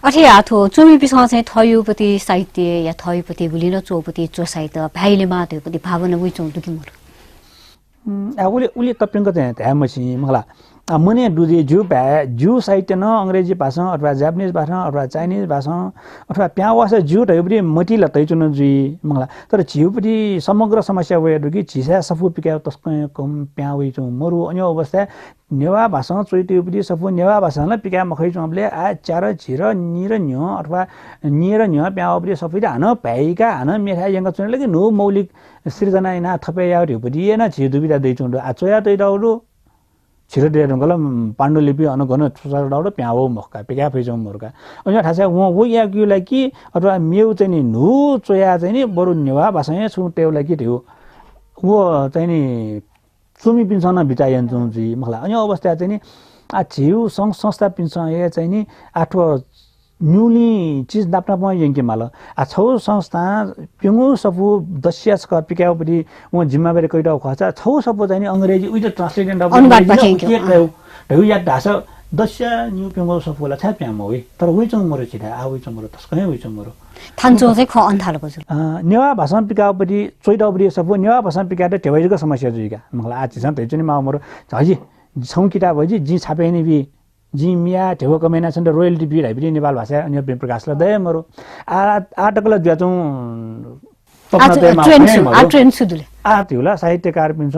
अठे हाथो चोमी पिसँग चाहिँ थयुपति साहित्य या थयुपति गुलिन चोपति चो साहित्य भाइले माथेपति भावना उइ चौ दुकी मोर उले तपिङको चाहिँ त्यामसी मलाई मने दुजे जु साहित्य न अंग्रेजी भाषा अथवा जापानिज भाषा अथवा चाइनिज भाषा अथवा प्यावास जु धैबरी मटिला तैचुन जुई मलाई तर झिउपटी समग्र समस्या वयदु कि झिसा सफु पिका तस्क कम प्यावइ छु मरु अन्य अवस्था नेवा भाषा चोइटिउपटी सफु नेवा भाषाले पिका मखै चुले आ चार झिर निर न्य अथवा निर न्य प्यावपटी सफुले हान भाइका हान मेठा यंग चुनले कि नो मौलिक सृजना इना थपे याउपटी एना झिदुबिदा दैचुन आ चोया तैदाउरु छिरदे रंगला पाण्डुलिपि अनगन छुसाडाउडो प्यावो मखका पिका फैजौ मोरका अनि थासा वो या क्युलाई कि अथवा मेउ चाहिँ नि नु चोया चाहिँ नि बरु नेवा भाषा छु टेउलाई कि थियो वो चाहिँ नि सुमी पिन्छन बिटायन जुजी मलाई अनि अवस्था चाहिँ नि आ छिउ संस्था पिन्छ ए चाहिँ नि आठो न्यूली चीज दाप्न पाए यंके माल आ छौ संस्था पिंगु सफु दस्यास क पिकाउपटी म जिम्मेवारी कइटा खचा छौ सफु चाहिँ नि अंग्रेजी उइ त ट्रान्सलेट अनुवाद पाखेको ढौ या ढासा दस्या न्यू पिंगु सफुला छ प्याम होइ तर उइ चौ मरो छिटा आ उइ चौ मरो तस्कै उइ चौ मरो थान्चो चाहिँ ख अन्थालो बजु नेवा भाषा पिकाउपटी चोइडाउपटी सफु नेवा भाषा पिकाटे टेवैको समस्या जुइका मलाई आज चाहिँ तैचुनि मा मरो झजी छौ किताब होइ जी छापे नि बि जी मिया ठेव कमेना छन् रोयल्टी बिड हाइब्रिड नेपाल भाषा अन्य प्रकाशले दय मरो आटकला ज्याचौ आ ट्रेन सुदुले आ थिउला साहित्यकार पिन्छ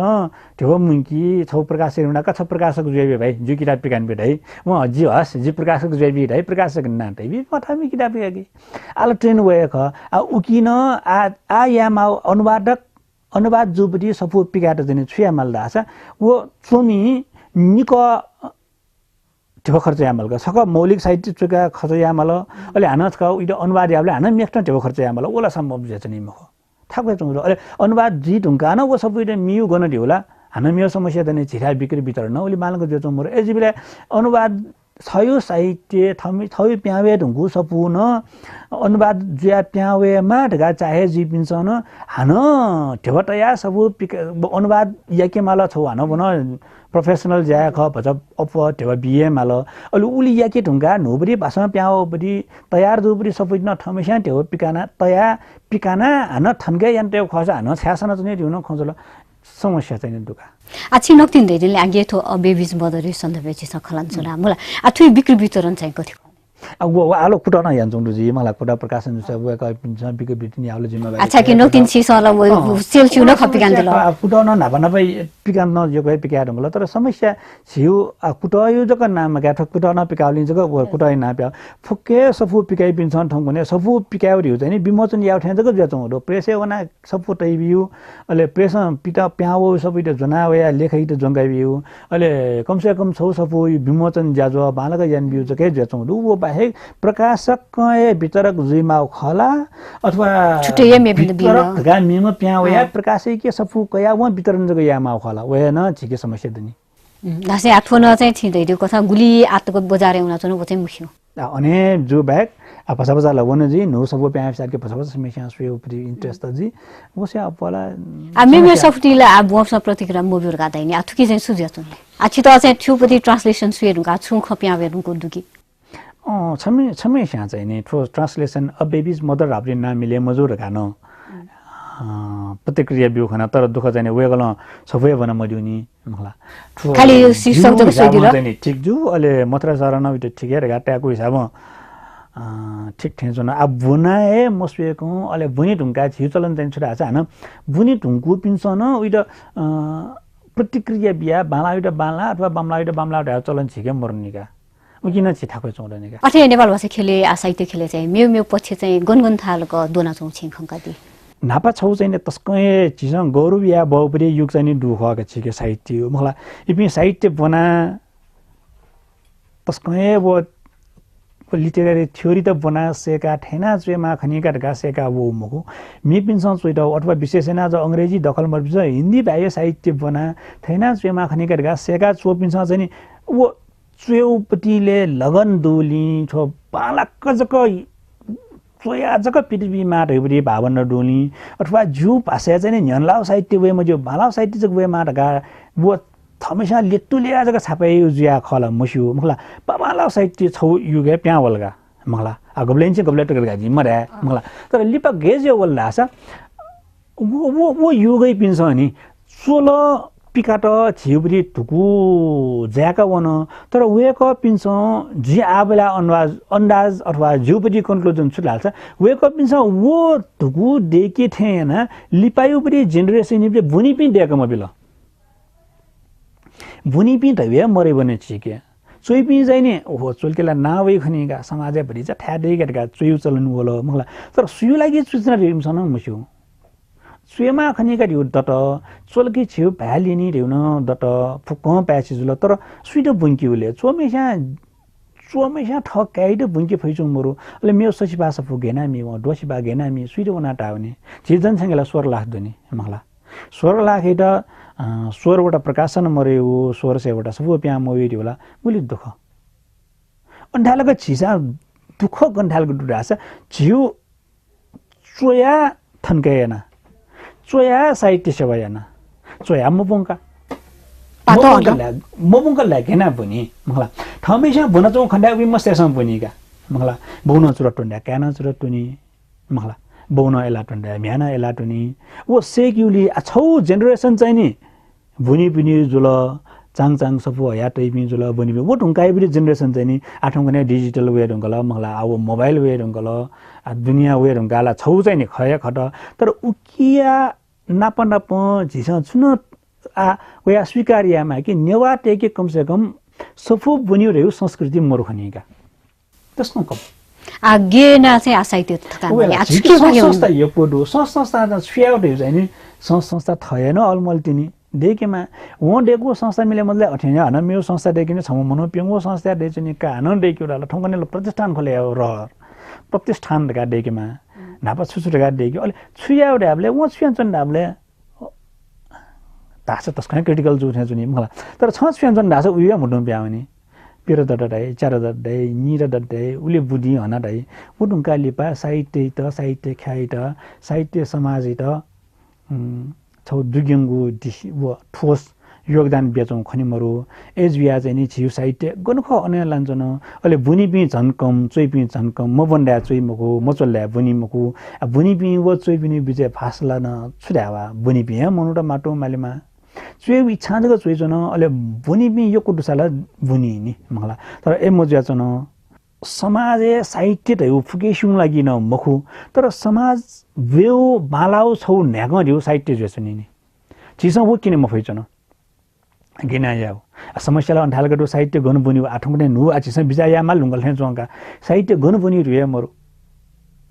ठेव मुंकी छौ प्रकाश रुणाका छ प्रकाशक जुइबे भाइ जु किताब पिकान बिड है म जी हस जी प्रकाशक जुइबे है प्रकाशक नाटै बि मथामी किताब पिकाकी आल ट्रेन वय ख आ उकिन आ यामा अनुवाद जुपटी सफु पिकाट जने छुया मालदा छ वो सोमी निक ठेव खर्च यामलका सक मौलिक साहित्य चुका खर्च यामल अहिले हानस का उइट अनुवाद याबले हान मेक्न ठेव खर्च यामल ओला सम्भव छ नि मख थाक्वे चुङ अहिले अनुवाद जी ढुंका न वो सबै मियु गन दिउला हान मियो समस्या दने झिरा बिक्री वितरण ओली मालको जो चुङ मरो एजिबिले अनुवाद छयो साहित्य थमी प्यावे ढुंगु सपुन अनुवाद ज्या प्यावे मा ढगा चाहे जी पिन्छ न हान ठेवटया सबु अनुवाद याके माल छौ हान बन प्रोफेसनल ज्या ख भज अप ठेव बिए माल अलु उली याके ढुंगा नोबरी भाषा प्याओबरी तयार दुबरी सबै न थमेसा ठेव पिकाना तया पिकाना हान थन्गे यान्टे खसा हान छ्यासन चाहिँ दिउन खोजल समस्या चाहिँ दुका आछि नक्तिन दैले आगे थो बेबिज बदरी सन्दर्भ चाहिँ खलान छला मला आथु बिक्री वितरण चाहिँ कथि वो आलो कुटा न यान्छौं जी मलाई कुटा प्रकाशन छ वो का पिन्छ बिक्री वितरण आलो जिम्मेवारी अच्छा कि नक्तिन छि सला वो सेल छु न खपिकान दिल कुटा न नापा नपै पिकान न जो गए पिका ढंगला तर समस्या छिउ कुटा यो जक नाम का कुटा न पिकाउलिन जक वो कुटा न प्या फुके सफु पिकाइ पिन्छन ठंग भने सफु पिकाउरी हो चाहिँ विमोचन याउ ठ्यान जक जचौ हो प्रेसे वना सफु तैबियु अले प्रेस पिता प्याओ सबै त जना वया लेखै त जंगाबियु अले कम से कम छौ सफु विमोचन ज्याजो बालक यान बियु जके जचौ वो बाहेक प्रकाशक वितरक जुइमाउ खला अथवा छुटे मे बिना गा मिम प्यावया प्रकाशै के सफु कया व वितरण जग यामाउ खला वे न छिके समस्या दनी दासे आठो न चाहिँ छिदै त्यो कथा गुली आतको बजारे हुन चाहिँ वो चाहिँ मुख्य अने जो बैक पछापछा लगन जी नो सब प्याव सार के पछापछा समस्या सुयो उपरि इन्ट्रेस्ट जी वो से अपला मे सफ्टीला आ बोस प्रतिक्रिया मोबिर गादैनी आथु के चाहिँ सुझ्या चुनले आछि त चाहिँ ठुपति ट्रान्सलेसन सुयरु गा छु खप्यावेरु को दुकी छमे स्या चाहिँ नि ट्रान्सलेसन अ बेबीज मदर हाब्रे नाम मिले मजुर गान प्रतिक्रिया बिउ खना तर दुख चाहिँ वेगल सबै बन मदिउनी मला खाली शीर्षक जक सोइदिला नि ठीक जु अले मत्रा सरन उते ठीक रे गाटाको हिसाब ठीक ठे जन अब बुनाए मस्वेको अले बुनी ढुंका छि चलन चाहिँ छुरा छ हैन बुनी ढुंकु पिन्छ न उइट प्रतिक्रिया बिया बाला अथवा बामला चलन छिके मर्निका उकिन छिठाको चौडनेका अथे नेपाल भाषा खेले आ साहित्य खेले चाहिँ मेउ पछि चाहिँ गनगन थालको दोना चौ छिङ खंकाती नापा छौ चाहिँ तस्कै चिसँग गौरव या बहुपरि युग चाहिँ दुखका छिके साहित्य मलाई इपि साहित्य बना तस्कै वो लिटरेरी थ्योरी त बना सेका ठेना चेमा खनिका ढका सेका वो मको मे पिन्छ चोइटा अथवा विशेषना ज अंग्रेजी दखल मर्बिज हिन्दी बाह्य साहित्य बना ठेना चेमा खनिका ढका सेका चो पिन्छ चाहिँ वो चेउपतिले लगन डोली छो पालक जक चोया जक पृथ्वी माट हेबरी भावन डोली अथवा जु भाषा चाहिँ न्यनलाउ साहित्य वे म जो भालाउ साहित्य जक वे माट गा वो थमेसा लेट्टुले जक छापै जुया खला मस्यु मखला पालाउ साहित्य छौ युगे प्यावलगा मंगला आ गबलेन से गबले टकर गाजी मरे मंगला तर लिपा गेज यो वल्ला सा वो युगै पिन्छ नि सोलो पिकाट छिउबरी टुकु ज्याका वन तर वेक पिन्छ जी आबला अंदाज अथवा जुपडी कन्क्लुजन छुलाल्छ वेक पिन्छ वो टुकु देके थेन लिपायुबरी जेनेरेसन नि बुनी पिन देका मबिल बुनी पिन त वे मरे बने छिके चोइ पिन जाइने ओहो चोलकेला नावै खनिगा समाजै भरि छ ठ्यादै गरेका चोइ चलन बोलो मलाई तर सुयु लागि सूचना रिमसन मुस्यु सुयमा खनिगा दिउ दट चोलकी छिउ भ्यालिनी रेउन दट फुक प्याछि जुल तर सुइद बुंकिउले चोमेसा ठकाइद बुंकि फैचु मरु अले मेउ सछि भाषा फुगेना मि व दोछि बागेना मि सुइद वना टाउने जिजन संगला 16 लाख दुनी मखला 16 लाख एटा 16 वटा प्रकाशन मरेउ 16 से वटा सब प्या मोइरि होला मुलि दुख अन्धालको छिसा दुख गन्धालको दुरासा छिउ चोया थन्केना चोया साहित्य सेवा याना चोया मबुंका मबुंका लागेना पनि मखला थमेसा बनचौ खण्डा वि मस्तेसम पनिका मखला बौन चुरटुन्डा क्याना चुरटुनी मखला बौन एला टुन्डा म्याना एला टुनी वो सेक्युली छौ जेनेरेसन चाहिँ नि बुनी पिनी जुल चाङ सफु या टैपि जुल बुनी वो ढुंकाइ बिरि जेनेरेसन चाहिँ नि आठौं गने डिजिटल वे ढुंगल मखला आव मोबाइल वे ढुंगल दुनिया वे ढुंगाला छौ चाहिँ नि खय खट तर उकिया नाप झिस छुन आ वया स्वीकार्यमा कि नेवा टेके कम से कम सफु बुनियो रेउ संस्कृति मरुखनीका त्यसको कम आगे ना चाहिँ आसाइते थकान आज के भयो संस्था यो पोडो संस्था छ्याउट हो चाहिँ नि संस्था थयन अलमल्तिनी देकेमा वो डेको संस्था मिले मतलब अठेन हन मेरो संस्था देकिने छम मनो पिंगो संस्था देचनि का हन देक्युला ठंगने प्रतिष्ठान खोले र प्रतिष्ठान का देकेमा नापा छुछुटका देक्यो अले छुयाउट हामीले वो छुयन हामीले तास तस्कने क्रिटिकल जुथे जुनि मलाई तर छ छुयन दास उयो मुडु ब्याउने पेरो दडडै चार दडडै निर दडडै उले बुढी हना दै उडुंका लिपा साहित्य ख्याइ त साहित्य समाज त छौ दुग्यंगु दिसी व ठोस योगदान बेचौं खनिमरु एजबिया चाहिँ नि छिउ साहित्य गनुख अने लान्छन अले बुनी पि झन कम चोइ पि झन कम म बन्डा चोइ मको मचल्ला बुनी मको बुनी पि व चोइ पिनि बिचे फासला न छुडावा बुनी पि मनु र माटो मालेमा चोइ इच्छा जग चोइ जन अले बुनी पि यो कुटुसाला बुनी नि मखला तर ए मज्या चन समाज साहित्य त फुकेसुङ लागि न मखु तर समाज वेउ मालाउ छौ न्याग दिउ साहित्य जसनि नि छिसौ वो किने मफैचन गेना याउ समस्याला अन्ठालगडो साहित्य गनु बनिउ आठौं ने नु आछिस बिजाया मा लुंगल हे जोंका साहित्य गनु बनिउ रुए मरु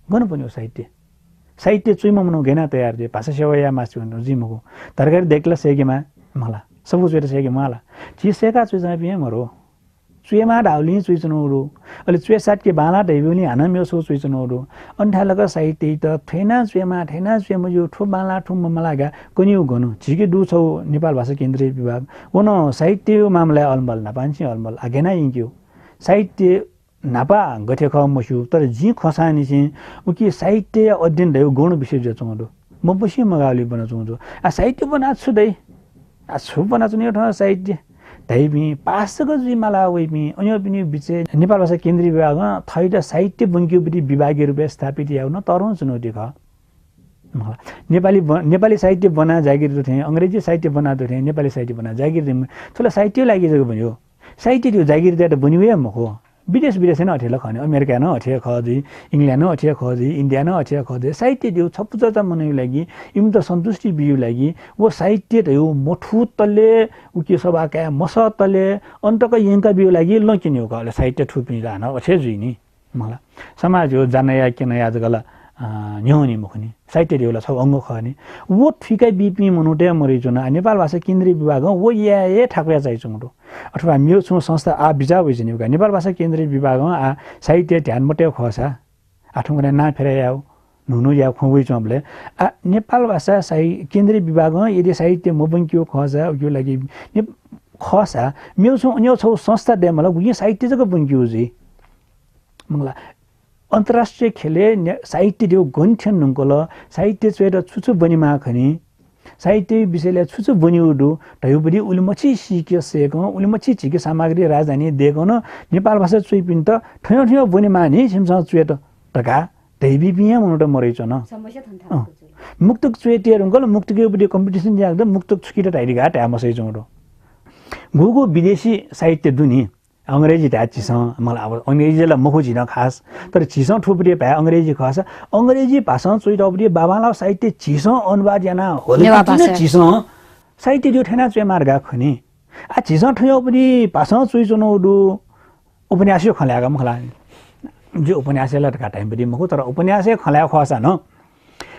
गनु बनिउ साहित्य चुइम मनु गेना तयार जे भाषा सेवा या मासु जिमको तरकारी देखला सेगेमा मला सब जुएर सेगे मला चिसेका चुइजा पिए मरु चुएमा डाउली चुइचनोरु अले चुए साट के बाला दैबुनी हानम्यो सो चुइचनोरु अन्ठालग साहित्य त थेना चुएमा यो ठो बाला ठो ममलागा कनिउ गनु झिके दु छौ नेपाल भाषा केन्द्रीय विभाग वन साहित्य मामला अलमल नापान्छी अलमल आगेना इन्क्यो साहित्य नापा गथे ख मसु तर जी खसानी चाहिँ उकि साहित्य अध्ययन दै गुण विषय जचौं म बसी मगाली बना चौं आ साहित्य बना छु दै आ छु बना छु नि ठ साहित्य दैबी पासको जिमाला वइमी अन्य पनि बिचे नेपाल भाषा केन्द्रीय विभागमा थैटा साहित्य बंक्युपति विभागीय रूपमा स्थापित याउन तरौं चुनौती ख नेपाली साहित्य बना जागिर थे अंग्रेजी साहित्य बना थे नेपाली साहित्य बना जागिर थोला साहित्य लागि जको भन्यो साहित्य त्यो जागिर त बनिवे मखो विदेश न अठेला खने अमेरिका न अठे खजी इंग्ल्यान्ड न अठे खजी इन्डिया न अठे खजी साहित्य दिउ छपुचचा मनैउ लागि इम त सन्तुष्टि बिउ लागि वो साहित्य त यो मठु तले उके सभाका मस तले अन्तक यंका बिउ लागि लकिन्यो कले साहित्य ठुपिन जान अठे जुइनी मला समाज हो जानया किन आजकल न्योनी मुखनी साहित्य दिउला छ अंग खनी वो ठिकै बिपी मनुटे मरिजन नेपाल भाषा केन्द्रीय विभाग वो या ठाकुया चाहिचुङडो अथवा मियो छु संस्था आ बिजा वइजनी नेपाल भाषा केन्द्रीय विभाग आ साहित्य ध्यान मटे खसा आठौं गने ना फेरे याउ नुनु या खुबै चम्ले आ नेपाल भाषा केन्द्रीय विभाग यदि साहित्य मबंकियो खसा यो लागि खसा मियो छु अन्य छौ संस्था दे मलाई यो साहित्य जको बंकियो जी मंगला अन्तर्राष्ट्रिय खेले साहित्य दिउ गन्थ्यन नुंगल साहित्य चेर छुछु बनिमा खनी साहित्य विषयले छुछु बनिउडु ढयुबडी उले मछि सिक्यो सेको उले मछि छिके सामग्री राजधानी दिएको न नेपाल भाषा चुइपिन त ठयो ठयो बने मानि छिमसँग चुएट टका दैबी पिया मुनट मरेछ न समस्या थन्था मुक्तक चुएटिएर गल मुक्तके उपडी कम्पिटिसन ज्याग्दा मुक्तक छुकिट टाइडी घाट आमसै चौडो गुगु विदेशी साहित्य दुनी अंग्रेजी ता चिसँग मलाई अब अंग्रेजीलाई मखु छिन खास तर चिसँग ठुप्रिए भए अंग्रेजी खास अंग्रेजी भाषा चुइटौपडी बाबाला साहित्य चिसँग अनुवाद याना होले चिसँग साहित्य जो ठेना चुए मार्गा खनि आ चिसँग ठयोपडी भाषा चुइचनौडु उपन्यासयो खल्यागा मखला जो उपन्यासलाई का टाइम पनि मखु तर उपन्यासै खल्या खसा न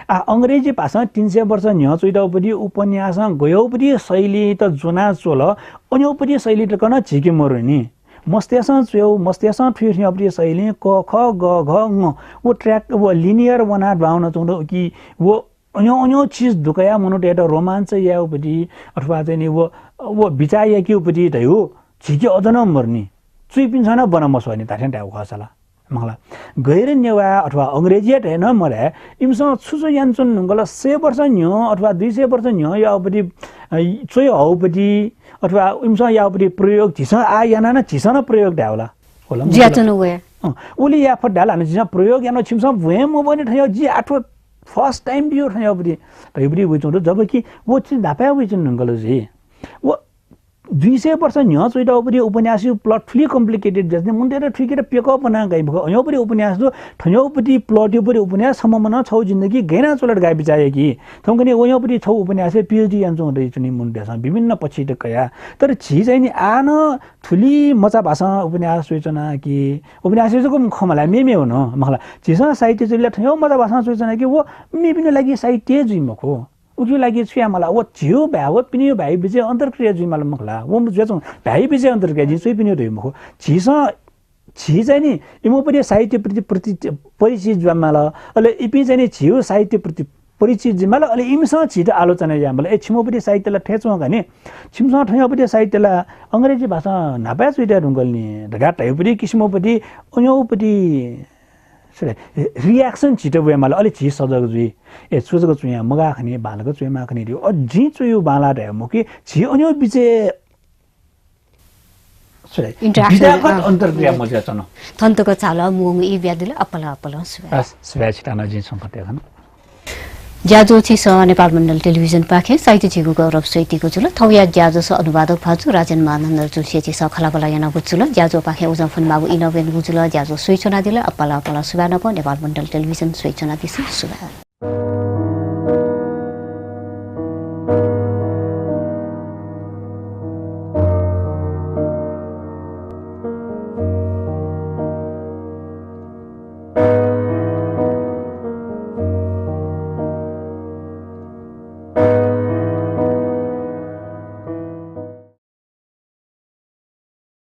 आ अंग्रेजी भाषा 300 वर्ष न्य चुइटौपडी उपन्यास गयोपडी शैली त जुना चोल अन्योपडी शैली त कन झिके मरुनी मस्तेसँग चुयो मस्तेसँग ठुयो शैली क ख ग घ ङ वो ट्र्याक वो लिनियर वना भाउन चाउँदो कि वो अन्यो अन्यो चीज दुकया मनोट एउटा रोमाञ्च याउपडी अथवा चाहिँ नि वो विचार या कि उपडी भयो झिके अदन मर्नी चुइपिन छैन बनमस भने ताठ्यान टाउ खसला मखला गैर नेवा अथवा अंग्रेजी हैन मरे इमसँग छुचो यान्छन् नंगल 100 वर्ष न्यो अथवा 200 वर्ष न्यो याउपडी चोय हौपडी अथवा इमसँग याउपडी प्रयोग झिस आ याना न झिस न प्रयोग डाउला होला ज्याचन वे ओली या फट डाला न झिस प्रयोग यानो छिमसँग भए म पनि ठयो जी आठो फर्स्ट टाइम बियो ठयोपडी तैपडी बुझ्नु जब कि वो चाहिँ धापा बुझ्नु नंगल जी वो 200 वर्ष न्य चुइटौपडी उपन्यास प्लट फुली कम्प्लिकेटेड जसले मुन्टेर ठिकेर पेकअप बना गइ भएको अयोपडी उपन्यास दो ठयोपडी प्लट योपडी उपन्यास सम्मन छौ जिन्दगी गैना चोलट गाइ बिचाए कि थौकने ओयोपडी छौ उपन्यास पीएचडी यान्छौ दै चुनि मुन्टेस विभिन्न पछि कया तर छि चाहिँ नि आन ठुली मचा भाषा उपन्यास सोचना कि उपन्यास को खमला मेमे हो न मखला छिसा साहित्य चले ठयो मचा भाषा सोचना कि वो मेबिन लागि साहित्य जुइमको उक्यो लागि छुया मलाई वो झियो भ्याव पिनियो भाइ बिजे अन्तरक्रिया जुइ मलाई मखला वो जेचौ भाइ बिजे अन्तरक्रिया जि चुइ पिनियो मखो छिसा छि चाहिँ नि इमो पनि साहित्य प्रति परिचित जमाला अले इपि चाहिँ नि छियो साहित्य प्रति परिचित जमाला अले इमसँग छिट आलोचना जमाला ए छिमो पनि साहित्यलाई ठेचौ गने छिमसँग ठयो पनि साहित्यलाई अंग्रेजी भाषा नापा चुइटा ढुङ्गल्नी ढगाट हयो पनि किसिमो पनि अन्यो पनि रियाक्सन छिटो भयो मलाई अलि छिस सजग जुई ए सोजको चुया मगा खनि बालको चुयामा खनि दियो अझी चुयो बाला रे मुकी छि अन्यो बिचे इंटरेक्शन अन्तरक्रिया मजा चन थन्तको चाला मुङ इ ब्यादिले अपला स्वे छिटाना जी सम्पत्ति खन ज्याजो छिस नेपाल मण्डल टेलिभिजन पाखे साहित्य झिगु गौरव सैतिको जुल थौया ज्याजो स अनुवादक फाजु राजेन्द्र मानन्धर जुल छिस खलाबला याना बुजुल ज्याजो पाखे उजन फन मागु इनोवेन बुजुल ज्याजो स्वेचना दिले अपला सुबाना नेपाल मण्डल टेलिभिजन स्वेचना दिस सुबा